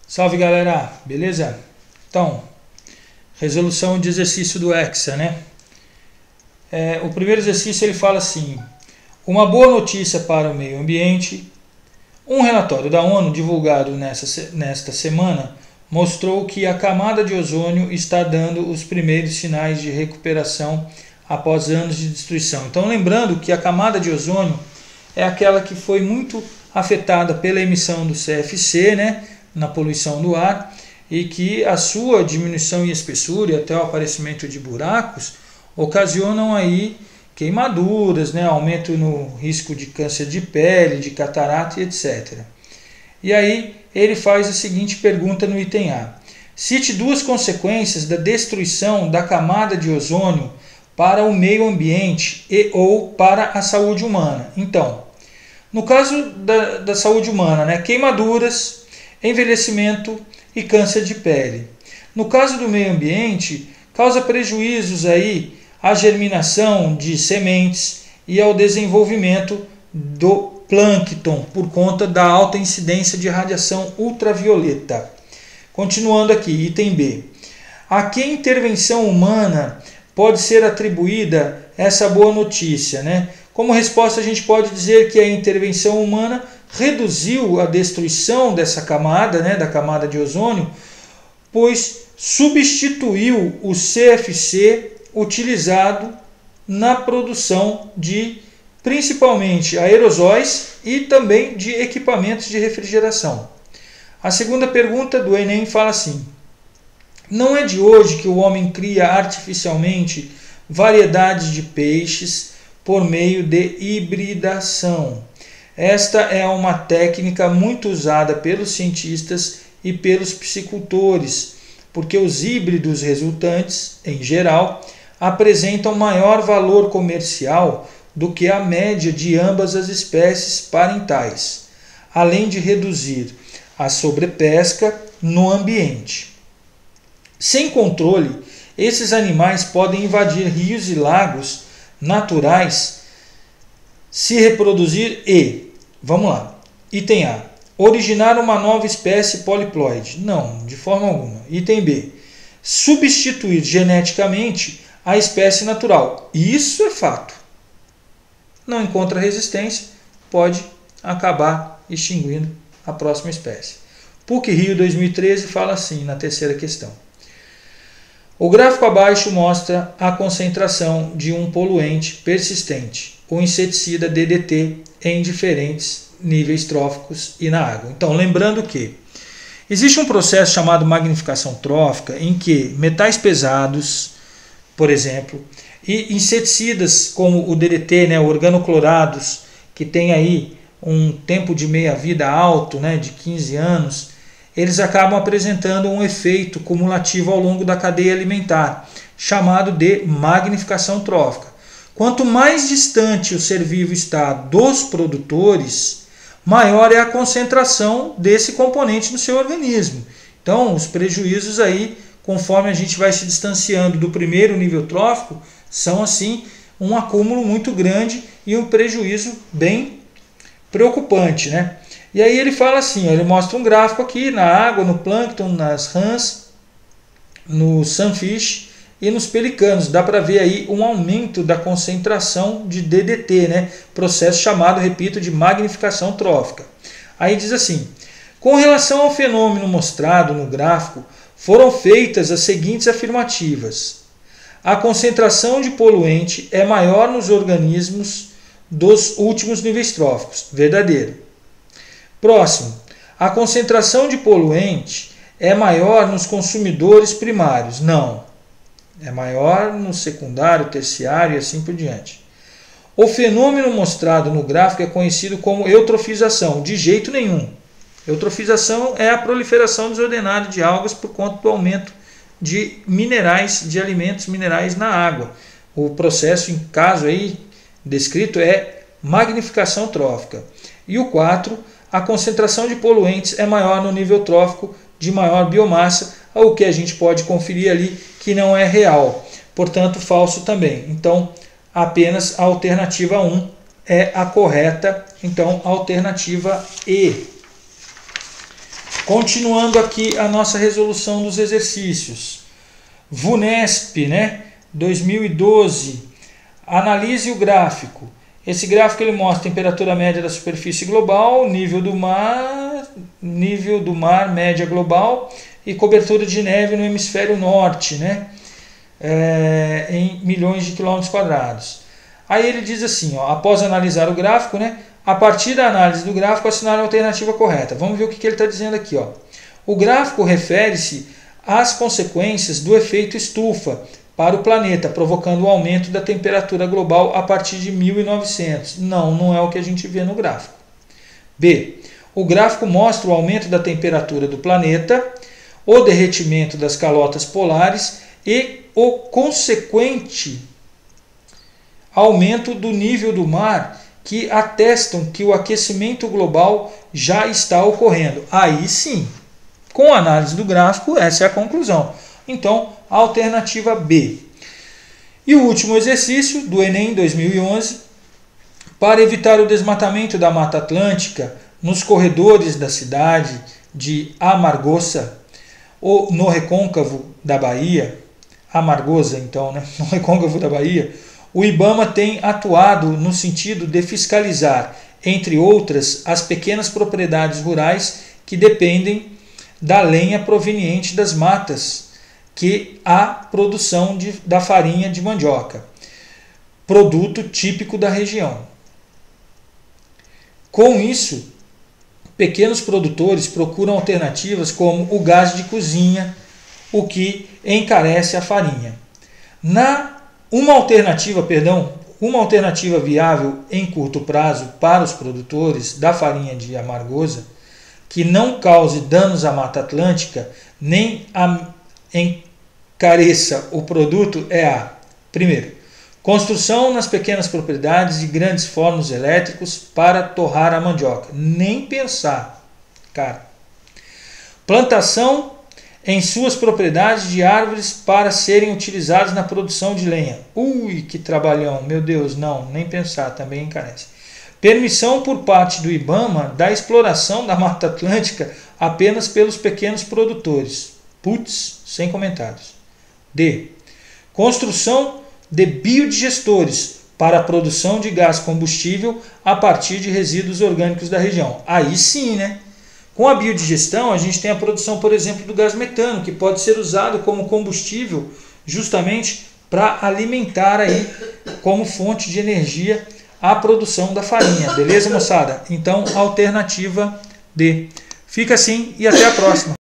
Salve galera, beleza? Então, resolução de exercício do Hexa, né? O primeiro exercício ele fala assim: uma boa notícia para o meio ambiente. Um relatório da ONU divulgado nesta semana mostrou que a camada de ozônio está dando os primeiros sinais de recuperação após anos de destruição. Então, lembrando que a camada de ozônio é aquela que foi muito afetada pela emissão do CFC, né, na poluição do ar, e que a sua diminuição em espessura e até o aparecimento de buracos ocasionam aí queimaduras, né, aumento no risco de câncer de pele, de catarata e etc. E aí ele faz a seguinte pergunta no item A: cite duas consequências da destruição da camada de ozônio para o meio ambiente e ou para a saúde humana. Então, no caso da saúde humana, né, queimaduras, envelhecimento e câncer de pele. No caso do meio ambiente, causa prejuízos aí à germinação de sementes e ao desenvolvimento do plâncton por conta da alta incidência de radiação ultravioleta. Continuando aqui, item B. A que intervenção humana pode ser atribuída essa boa notícia, né? Como resposta, a gente pode dizer que a intervenção humana reduziu a destruição dessa camada, né, da camada de ozônio, pois substituiu o CFC utilizado na produção de principalmente aerosóis e também de equipamentos de refrigeração. A segunda pergunta do Enem fala assim: não é de hoje que o homem cria artificialmente variedades de peixes por meio de hibridação. Esta é uma técnica muito usada pelos cientistas e pelos piscicultores, porque os híbridos resultantes, em geral, apresentam maior valor comercial do que a média de ambas as espécies parentais, além de reduzir a sobrepesca no ambiente. Sem controle, esses animais podem invadir rios e lagos naturais, se reproduzir e, vamos lá, item A, originar uma nova espécie poliploide. Não, de forma alguma. Item B, substituir geneticamente a espécie natural. Isso é fato. Não encontra resistência, pode acabar extinguindo a próxima espécie. PUC Rio 2013 fala assim na terceira questão: o gráfico abaixo mostra a concentração de um poluente persistente, o inseticida DDT, em diferentes níveis tróficos e na água. Então, lembrando que existe um processo chamado magnificação trófica em que metais pesados, por exemplo, e inseticidas como o DDT, né, organoclorados, que tem aí um tempo de meia-vida alto, né, de 15 anos, eles acabam apresentando um efeito cumulativo ao longo da cadeia alimentar, chamado de magnificação trófica. Quanto mais distante o ser vivo está dos produtores, maior é a concentração desse componente no seu organismo. Então, os prejuízos aí, conforme a gente vai se distanciando do primeiro nível trófico, são assim um acúmulo muito grande e um prejuízo bem preocupante, né? E aí ele fala assim, ele mostra um gráfico aqui na água, no plâncton, nas rãs, no sunfish e nos pelicanos. Dá para ver aí um aumento da concentração de DDT, né? Processo chamado, repito, de magnificação trófica. Aí diz assim: com relação ao fenômeno mostrado no gráfico, foram feitas as seguintes afirmativas. A concentração de poluente é maior nos organismos dos últimos níveis tróficos. Verdadeiro. Próximo, a concentração de poluente é maior nos consumidores primários. Não, é maior no secundário, terciário e assim por diante. O fenômeno mostrado no gráfico é conhecido como eutrofização. De jeito nenhum. Eutrofização é a proliferação desordenada de algas por conta do aumento de minerais, de alimentos minerais na água. O processo, em caso aí descrito, é magnificação trófica. E o 4, a concentração de poluentes é maior no nível trófico de maior biomassa, o que a gente pode conferir ali que não é real, portanto falso também. Então apenas a alternativa 1 é a correta, então alternativa E. Continuando aqui a nossa resolução dos exercícios. VUNESP, né? 2012. Analise o gráfico. Esse gráfico ele mostra a temperatura média da superfície global, nível do mar, média global e cobertura de neve no hemisfério norte, né? Em milhões de quilômetros quadrados. Aí ele diz assim, ó, após analisar o gráfico, né? A partir da análise do gráfico, assinar a alternativa correta. Vamos ver o que ele está dizendo aqui, ó. O gráfico refere-se às consequências do efeito estufa para o planeta, provocando o aumento da temperatura global a partir de 1900. Não é o que a gente vê no gráfico. B. O gráfico mostra o aumento da temperatura do planeta, o derretimento das calotas polares e o consequente aumento do nível do mar, que atestam que o aquecimento global já está ocorrendo. Aí sim, com a análise do gráfico, essa é a conclusão. Então, a alternativa B. E o último exercício do Enem 2011, para evitar o desmatamento da Mata Atlântica nos corredores da cidade de Amargosa, ou no recôncavo da Bahia, Amargosa então, né? No recôncavo da Bahia, o IBAMA tem atuado no sentido de fiscalizar, entre outras, as pequenas propriedades rurais que dependem da lenha proveniente das matas, que há produção da farinha de mandioca, produto típico da região. Com isso, pequenos produtores procuram alternativas como o gás de cozinha, o que encarece a farinha. Uma alternativa viável em curto prazo para os produtores da farinha de Amargosa, que não cause danos à Mata Atlântica, nem encareça o produto, é a: primeiro, construção nas pequenas propriedades de grandes fornos elétricos para torrar a mandioca. Nem pensar, cara. Plantação em suas propriedades de árvores para serem utilizadas na produção de lenha. Ui, que trabalhão, meu Deus, não, nem pensar, também encarece. Permissão por parte do IBAMA da exploração da Mata Atlântica apenas pelos pequenos produtores. Putz, sem comentários. D. Construção de biodigestores para a produção de gás combustível a partir de resíduos orgânicos da região. Aí sim, né? Com a biodigestão, a gente tem a produção, por exemplo, do gás metano, que pode ser usado como combustível justamente para alimentar aí como fonte de energia a produção da farinha. Beleza, moçada? Então, alternativa D. Fica assim e até a próxima.